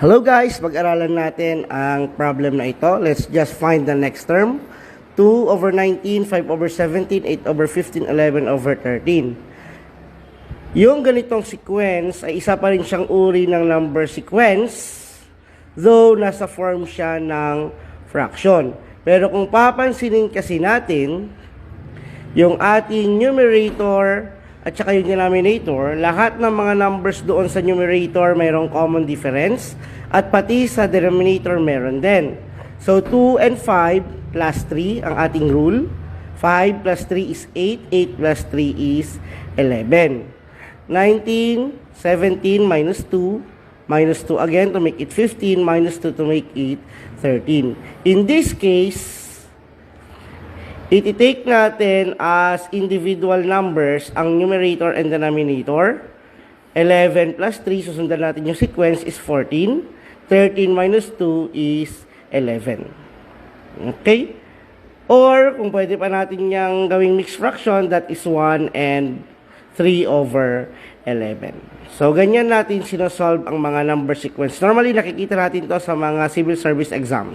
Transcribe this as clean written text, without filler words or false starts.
Hello guys, pag-aralan natin ang problem na ito. Let's just find the next term. 2 over 19, 5 over 17, 8 over 15, 11 over 13. Yung ganitong sequence ay isa pa rin siyang uri ng number sequence, though nasa form siya ng fraction. Pero kung papansinin kasi natin, yung ating numerator at saka yung denominator, lahat ng mga numbers doon sa numerator mayroong common difference at pati sa denominator meron din. So 2 and 5 plus 3 ang ating rule. 5 plus 3 is 8, 8 plus 3 is 11. 19, 17 minus 2 again to make it 15 minus 2 to make it 13. In this case, iti-take natin as individual numbers ang numerator and denominator. 11 plus 3, susundan natin yung sequence, is 14. 13 minus 2 is 11. Okay? Or, kung pwede pa natin yung gawing mixed fraction, that is 1 and 3 over 11. So, ganyan natin sinosolve ang mga number sequence. Normally, nakikita natin to sa mga civil service exam.